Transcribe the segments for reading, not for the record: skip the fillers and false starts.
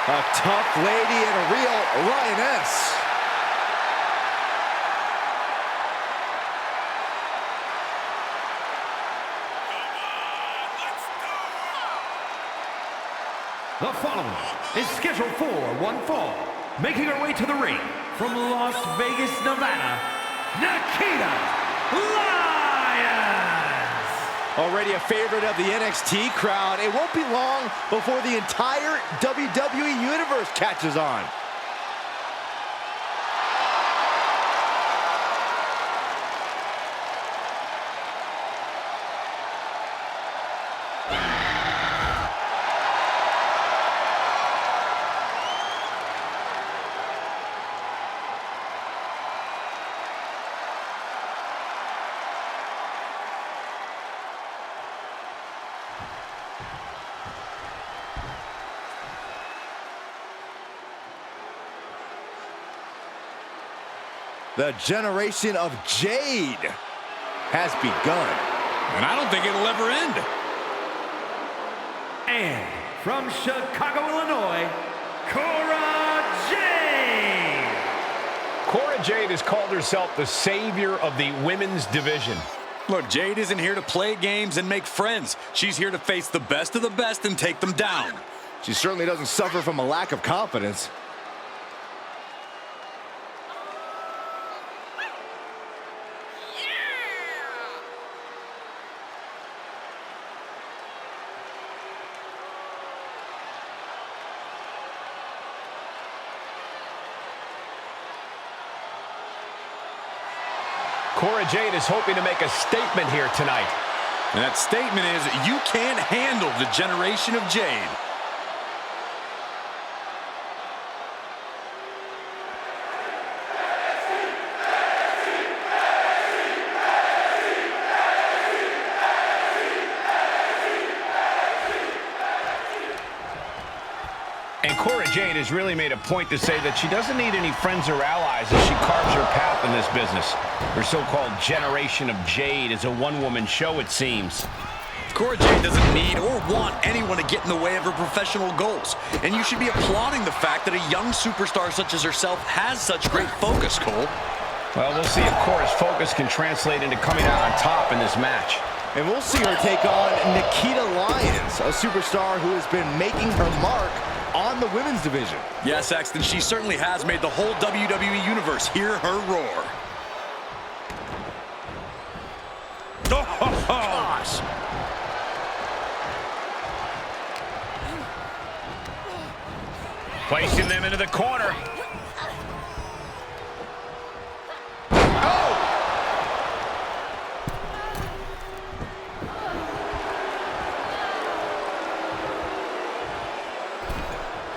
A tough lady and a real lioness. The following is scheduled for one fall. Making her way to the ring from Las Vegas, Nevada, Nikita Lyons! Already a favorite of the NXT crowd, it won't be long before the entire WWE Universe catches on. The generation of Jade has begun. And I don't think it'll ever end. And from Chicago, Illinois, Cora Jade! Cora Jade has called herself the savior of the women's division. Look, Jade isn't here to play games and make friends. She's here to face the best of the best and take them down. She certainly doesn't suffer from a lack of confidence. Cora Jade is hoping to make a statement here tonight. And that statement is, you can't handle the generation of Jade. And Cora Jade has really made a point to say that she doesn't need any friends or allies as she carves her path in this business. Her so-called generation of Jade is a one-woman show, it seems. Cora Jade doesn't need or want anyone to get in the way of her professional goals. And you should be applauding the fact that a young superstar such as herself has such great focus, Cole. Well, we'll see if Cora's focus can translate into coming out on top in this match. And we'll see her take on Nikita Lyons, a superstar who has been making her mark on the women's division. Yes, Axton, she certainly has made the whole WWE Universe hear her roar. Oh, gosh! Placing them into the corner.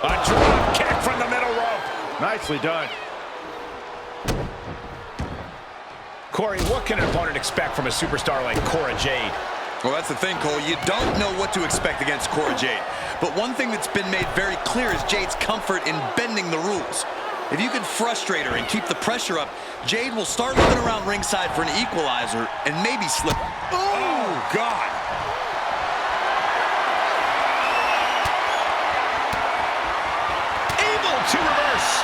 A drop kick from the middle rope. Nicely done. Corey, what can an opponent expect from a superstar like Cora Jade? Well, that's the thing, Cole. You don't know what to expect against Cora Jade. But one thing that's been made very clear is Jade's comfort in bending the rules. If you can frustrate her and keep the pressure up, Jade will start looking around ringside for an equalizer and maybe slip. Oh, God. To reverse.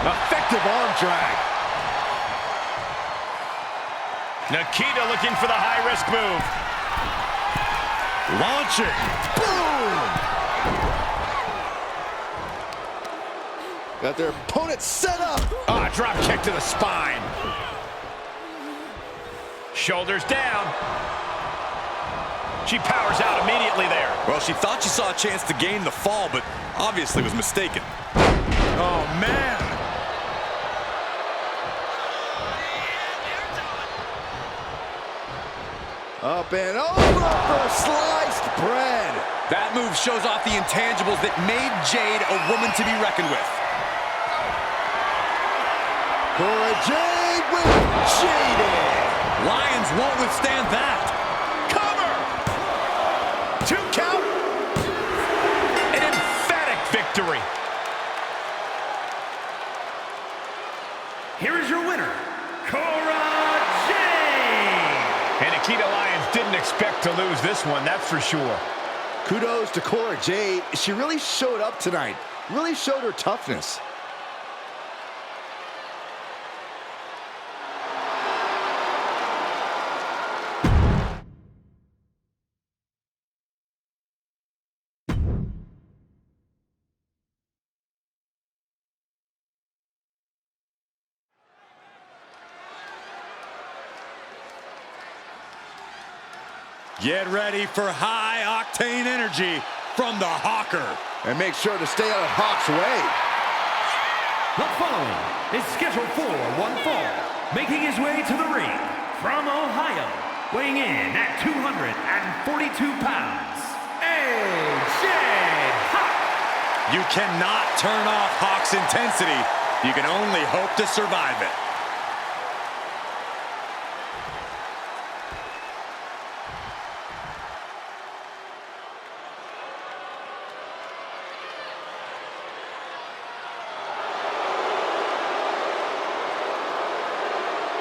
Effective arm drag. Nikita looking for the high-risk move. Launching. Boom. Got their opponent set up. Ah, drop kick to the spine. Shoulders down. She powers out immediately there. Well, she thought she saw a chance to gain the fall, but obviously was mistaken. Oh, man. Up and over for sliced bread. That move shows off the intangibles that made Jade a woman to be reckoned with. Cora Jade with Jaded. Lions won't withstand that. Cover. 2 count. An emphatic victory. Here is your winner, Cora Jade! And Nikita Lyons didn't expect to lose this one, that's for sure. Kudos to Cora Jade. She really showed up tonight. Really showed her toughness. Get ready for high-octane energy from the Hawker. And make sure to stay out of Hawk's way. The following is scheduled for one fall. Making his way to the ring from Ohio, weighing in at 242 pounds, AJ Hawk. You cannot turn off Hawk's intensity. You can only hope to survive it.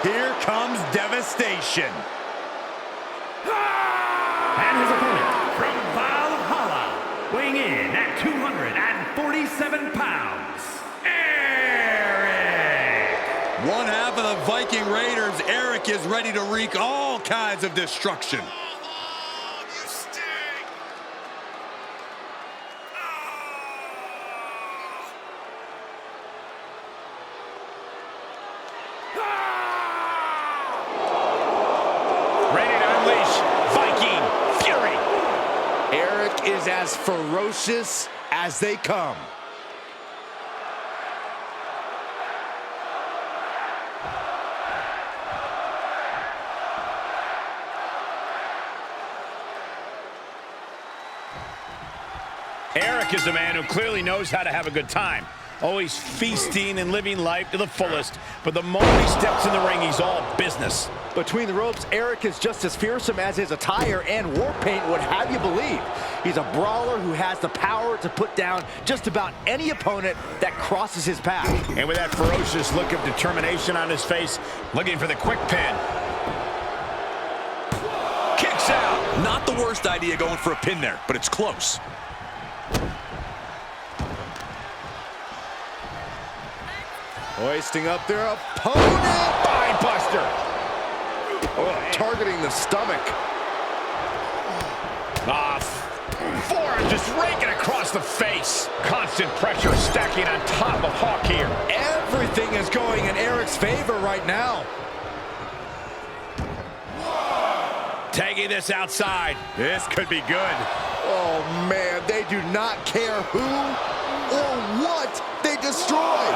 Here comes devastation. And his opponent from Valhalla, weighing in at 247 pounds, Eric. One half of the Viking Raiders, Eric, is ready to wreak all kinds of destruction. Is as ferocious as they come. Eric is a man who clearly knows how to have a good time. Always feasting and living life to the fullest. But the moment he steps in the ring, he's all business. Between the ropes, Eric is just as fearsome as his attire and war paint would have you believe. He's a brawler who has the power to put down just about any opponent that crosses his path. And with that ferocious look of determination on his face, looking for the quick pin. Kicks out. Not the worst idea going for a pin there, but it's close. Hoisting up their opponent. Spine buster. Oh, targeting the stomach. Forearm just raking across the face. Constant pressure stacking on top of Hawk here. Everything is going in Eric's favor right now. Tagging this outside. This could be good. Oh, man, they do not care who or what they destroy.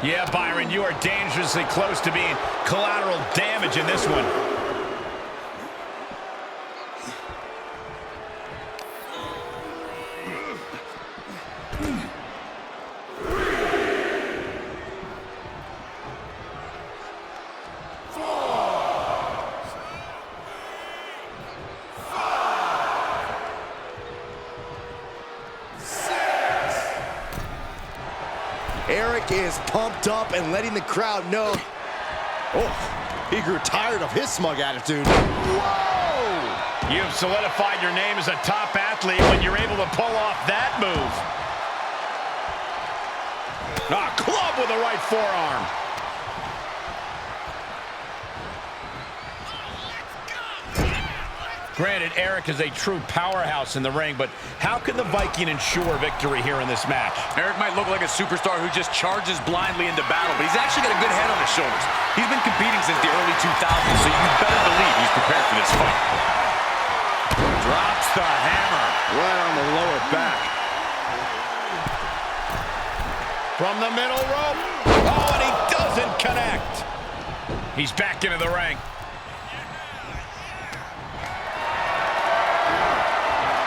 Yeah, Byron, you are dangerously close to being collateral damage in this one. Eric is pumped up and letting the crowd know. Oh, he grew tired of his smug attitude. Whoa! You've solidified your name as a top athlete when you're able to pull off that move. A club with the right forearm. Granted, Eric is a true powerhouse in the ring, but how can the Viking ensure victory here in this match? Eric might look like a superstar who just charges blindly into battle, but he's actually got a good head on his shoulders. He's been competing since the early 2000s, so you better believe he's prepared for this fight. Drops the hammer. Right on the lower back. From the middle rope. Oh, and he doesn't connect. He's back into the ring.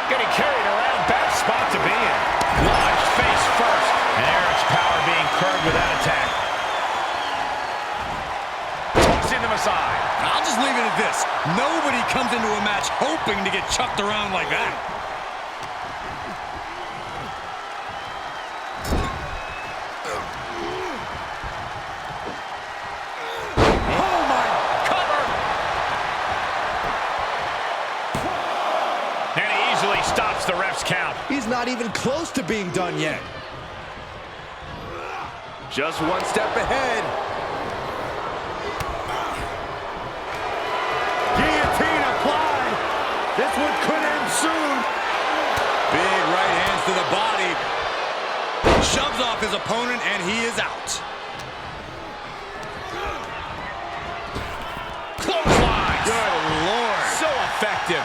Getting carried around, bad spot to be in. Launched face first, and Eric's power being curbed with that attack. Tossing them aside. I'll just leave it at this. Nobody comes into a match hoping to get chucked around like that. Oh, my, cover! And he easily stops the ref's count. He's not even close to being done yet. Just one step ahead. Guillotine applied. This one could end soon. Big right hands to the body. Shoves off his opponent, and he is out. Clothesline. Good Lord. So effective.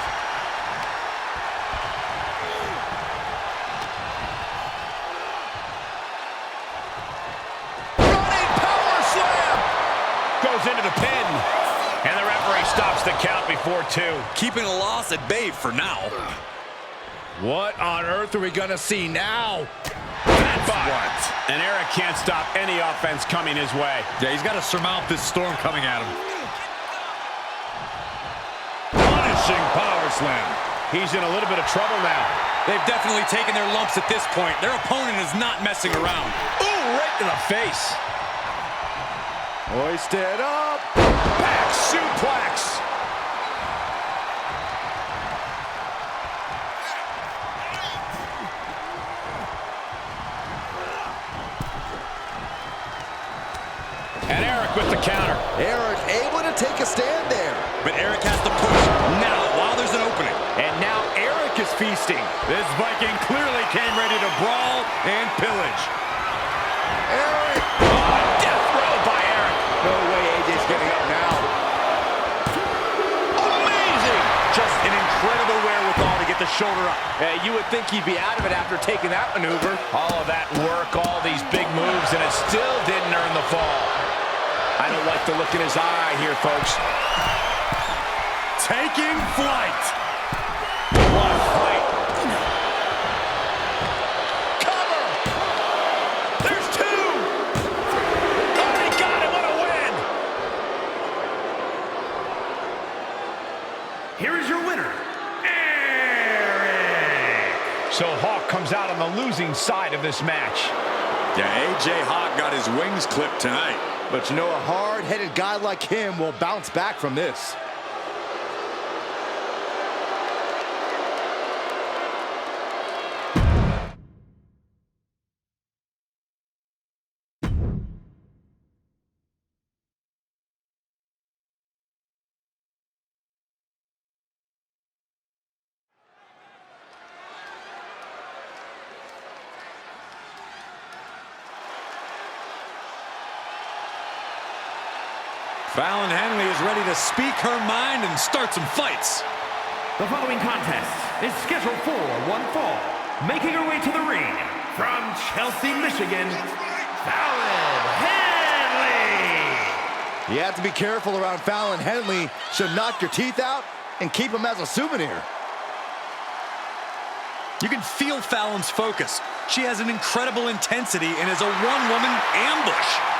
Running power slam. Goes into the pin. And the referee stops the count before 2. Keeping a loss at bay for now. What on earth are we gonna see now? That's what? And Eric can't stop any offense coming his way. Yeah, he's got to surmount this storm coming at him. Punishing power slam. He's in a little bit of trouble now. They've definitely taken their lumps at this point. Their opponent is not messing around. Ooh, right in the face. Hoisted up. Back suplex. And Eric with the counter. Eric able to take a stand there. But Eric has to push now while there's an opening. And now Eric is feasting. This Viking clearly came ready to brawl and pillage. Eric. Oh, death row by Eric. No way AJ's getting up now. Amazing. Just an incredible wherewithal to get the shoulder up. You would think he'd be out of it after taking that maneuver. All of that work, all these big moves, and it still didn't earn the fall. I don't like the look in his eye here, folks. Taking flight. What a fight. Cover. There's 2. Oh, he got him. What a win. Here is your winner, Eric. So Hawk comes out on the losing side of this match. Yeah, AJ Hawk got his wings clipped tonight. But you know, a hard-headed guy like him will bounce back from this. Fallon Henley is ready to speak her mind and start some fights. The following contest is scheduled for one fall. Making her way to the ring from Chelsea, Michigan, Fallon Henley. You have to be careful around Fallon Henley. She'll knock your teeth out and keep them as a souvenir. You can feel Fallon's focus. She has an incredible intensity and is a one-woman ambush.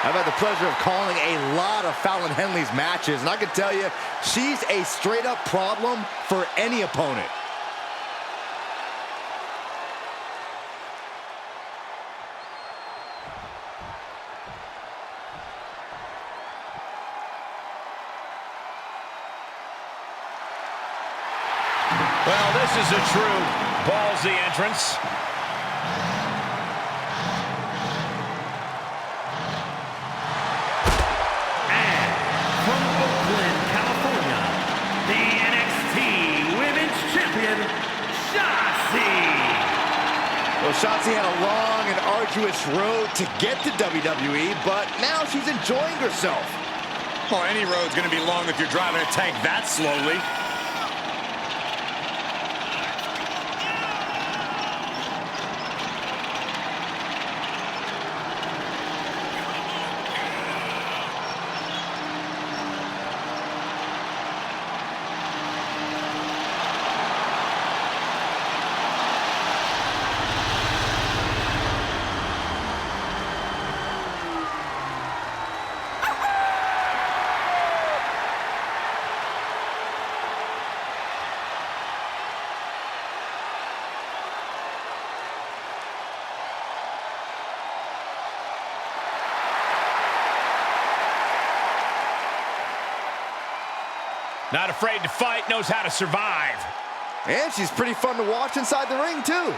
I've had the pleasure of calling a lot of Fallon Henley's matches, and I can tell you, she's a straight-up problem for any opponent. Well, this is a true ballsy entrance. And from Oakland, California, the NXT Women's Champion, Shotzi. Well, Shotzi had a long and arduous road to get to WWE, but now she's enjoying herself. Well, any road's going to be long if you're driving a tank that slowly. Not afraid to fight, knows how to survive. And she's pretty fun to watch inside the ring, too.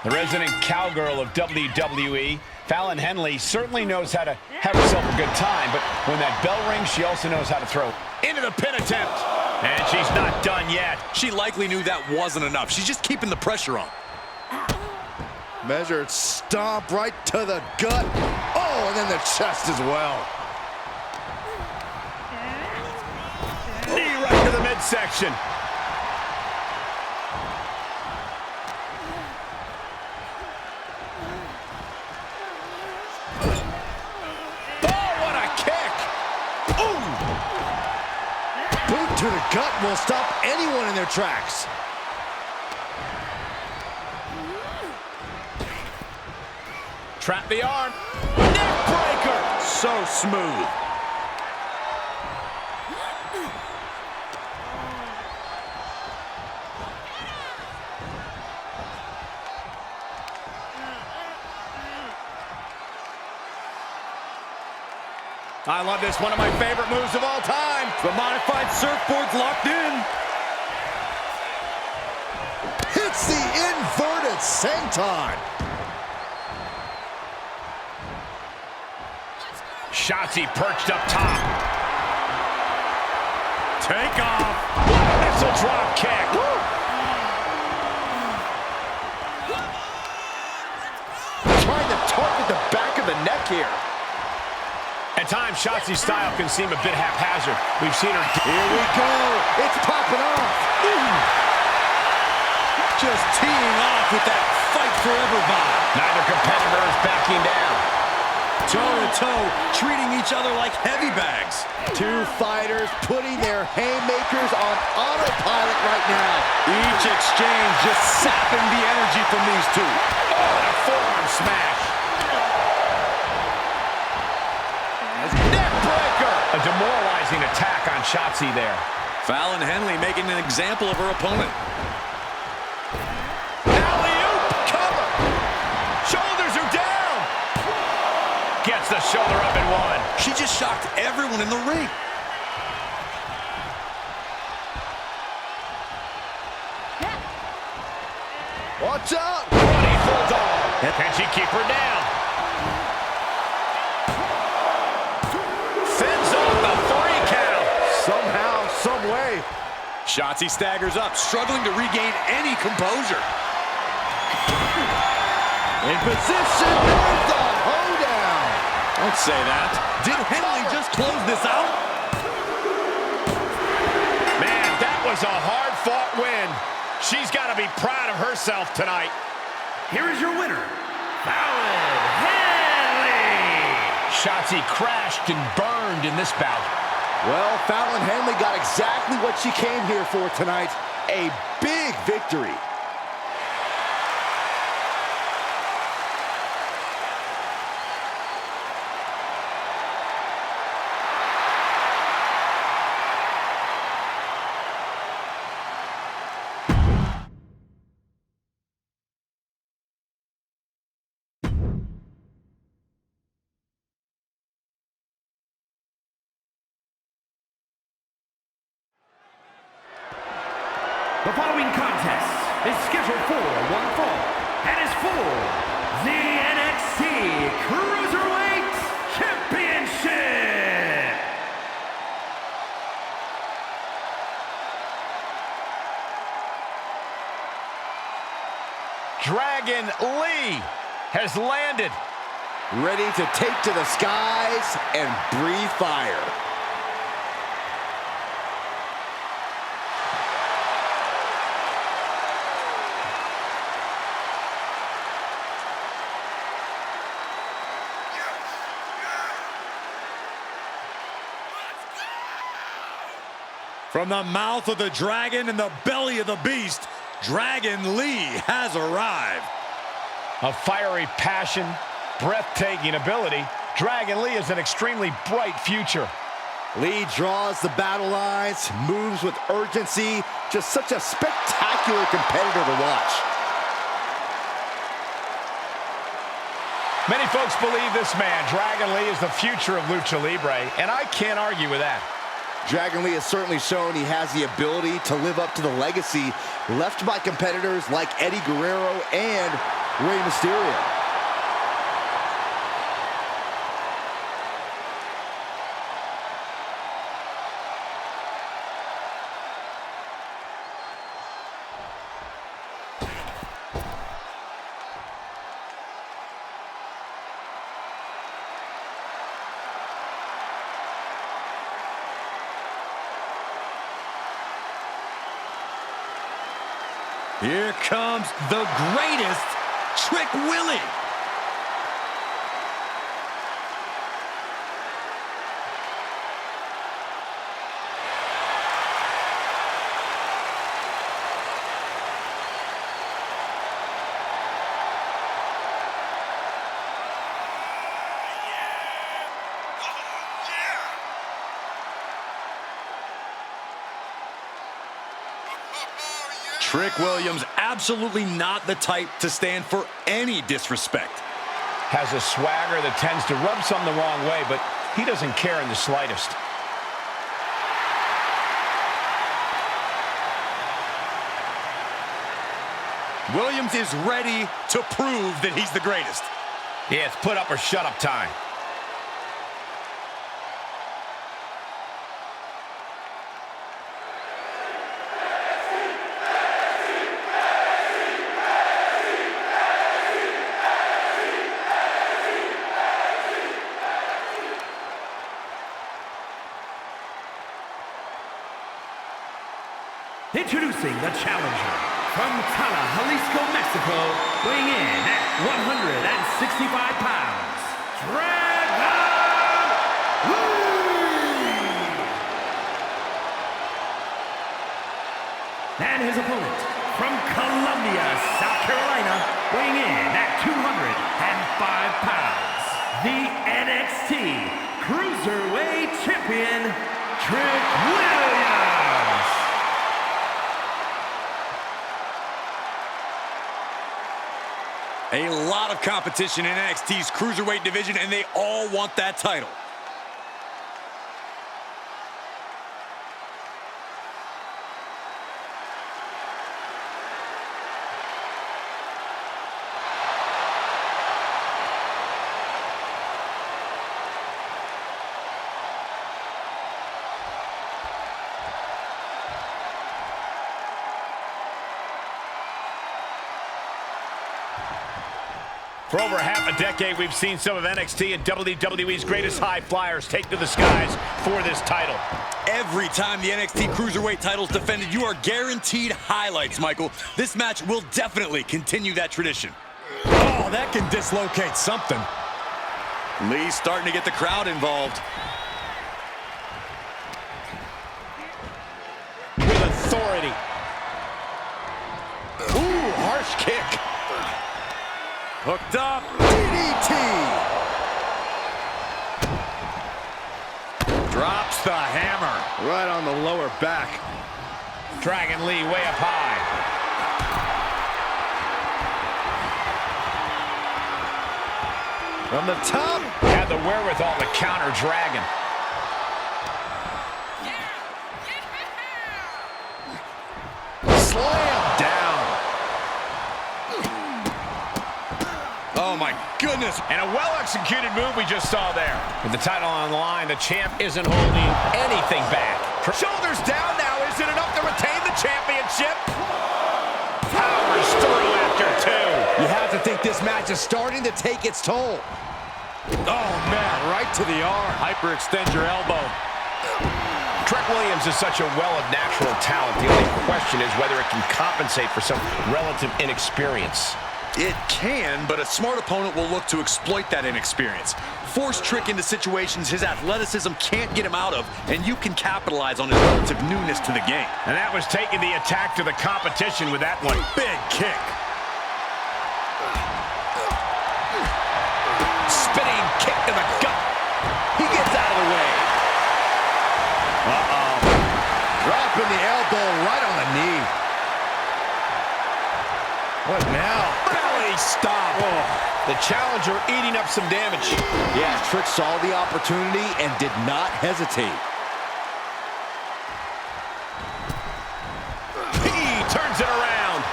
The resident cowgirl of WWE, Fallon Henley, certainly knows how to have herself a good time, but when that bell rings, she also knows how to throw. Into the pin attempt. And she's not done yet. She likely knew that wasn't enough. She's just keeping the pressure on. Measured stomp right to the gut. Oh, and then the chest as well. Knee right to the midsection. To the gut will stop anyone in their tracks. Trap the arm. Neck breaker. So smooth. I love this, one of my favorite moves of all time. The modified surfboard's locked in. Hits the inverted senton. Shotzi perched up top. Take off. Missile drop kick. Trying to target the back of the neck here. At times, Shotzi's style can seem a bit haphazard. We've seen her... Here we go. It's popping off. Just teeing off with that fight forever vibe. Neither competitor is backing down. Toe-to-toe, treating each other like heavy bags. Two fighters putting their haymakers on autopilot right now. Each exchange just sapping the energy from these two. Oh, and a forearm smash. A demoralizing attack on Shotzi there. Fallon Henley making an example of her opponent. Alley-oop cover. Shoulders are down. Gets the shoulder up and one. She just shocked everyone in the ring. Watch out. Running bulldog. Can she keep her down? Somehow, some way. Shotzi staggers up, struggling to regain any composure. In position, there's the hoedown. Don't say that. Did Henley just close this out? Man, that was a hard-fought win. She's got to be proud of herself tonight. Here is your winner, Fallon Henley. Shotzi crashed and burned in this bout. Well, Fallon Henley got exactly what she came here for tonight. A big victory. The following contest is scheduled for one fall and is for the NXT Cruiserweight Championship. Dragon Lee has landed. Ready to take to the skies and breathe fire. From the mouth of the dragon and the belly of the beast, Dragon Lee has arrived. A fiery passion, breathtaking ability. Dragon Lee has an extremely bright future. Lee draws the battle lines, moves with urgency. Just such a spectacular competitor to watch. Many folks believe this man, Dragon Lee, is the future of Lucha Libre, and I can't argue with that. Dragon Lee has certainly shown he has the ability to live up to the legacy left by competitors like Eddie Guerrero and Rey Mysterio. Here comes the greatest, Trick Willie. Trick Williams, absolutely not the type to stand for any disrespect. Has a swagger that tends to rub some the wrong way, but he doesn't care in the slightest. Williams is ready to prove that he's the greatest. Yeah, it's put up or shut up time. Introducing the challenger from Tala, Jalisco, Mexico, weighing in at 165 pounds, Dragon Lee! And his opponent from Columbia, South Carolina, weighing in at 205 pounds, the NXT Cruiserweight Champion, Trick Williams! A lot of competition in NXT's Cruiserweight division, and they all want that title. For over half a decade, we've seen some of NXT and WWE's greatest high flyers take to the skies for this title. Every time the NXT Cruiserweight title is defended, you are guaranteed highlights, Michael. This match will definitely continue that tradition. Oh, that can dislocate something. Lee starting to get the crowd involved. With authority. Ooh, harsh kick. Hooked up. DDT. Drops the hammer. Right on the lower back. Dragon Lee way up high. From the top. Had the wherewithal to counter Dragon. Slam down. Oh, my goodness. And a well-executed move we just saw there. With the title on the line, the champ isn't holding anything back. Shoulders down now. Is it enough to retain the championship? Powers through after two. You have to think this match is starting to take its toll. Oh, man, right to the arm. Hyperextend your elbow. Trick Williams is such a well of natural talent. The only question is whether it can compensate for some relative inexperience. It can, but a smart opponent will look to exploit that inexperience. Force Trick into situations his athleticism can't get him out of, and you can capitalize on his relative newness to the game. And that was taking the attack to the competition with that one. Big kick. kick to the gut. He gets out of the way. Dropping the elbow right on the knee. What now? Belly stop. Oh, the challenger eating up some damage. Yeah, Trick saw the opportunity and did not hesitate. He turns it around.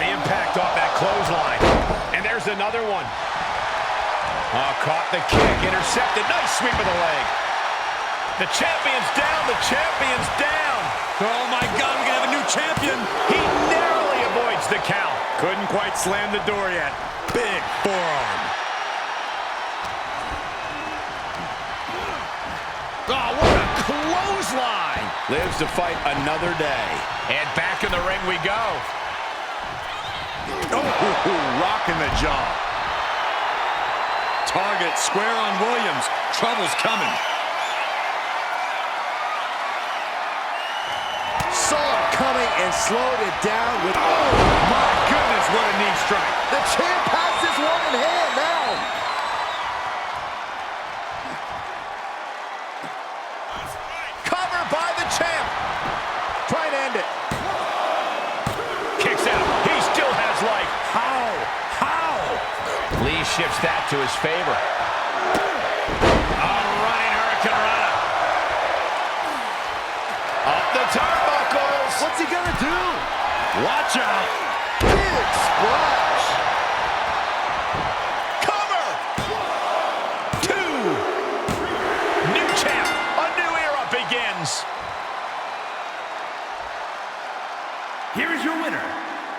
The impact off that clothesline. And there's another one. Caught the kick, intercepted. Nice sweep of the leg. The champion's down, the champion's down. Oh my God, we're gonna have a new champion. He narrowly avoids the count. Couldn't quite slam the door yet. Big forearm. Oh, what a clothesline. Lives to fight another day. And back in the ring we go. Oh, rocking the jaw. Target square on Williams. Trouble's coming. Saw it coming and slowed it down with... Oh, my goodness, what a knee strike. The champ has this one in hand now. Cover by the champ. Try and end it. Kicks out. He still has life. How? Lee shifts that to his favor. Running Hurricanrana. Up the turnbuckles. What's he gonna do? Watch out. Big splash. Cover. 2. New champ. A new era begins. Here is your winner,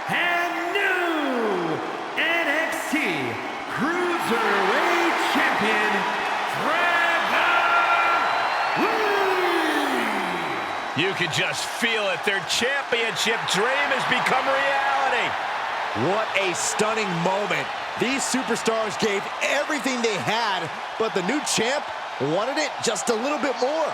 and new NXT Cruiserweight Champion, Lee. You can just feel it. Their championship dream has become reality. What a stunning moment. These superstars gave everything they had, but the new champ wanted it just a little bit more.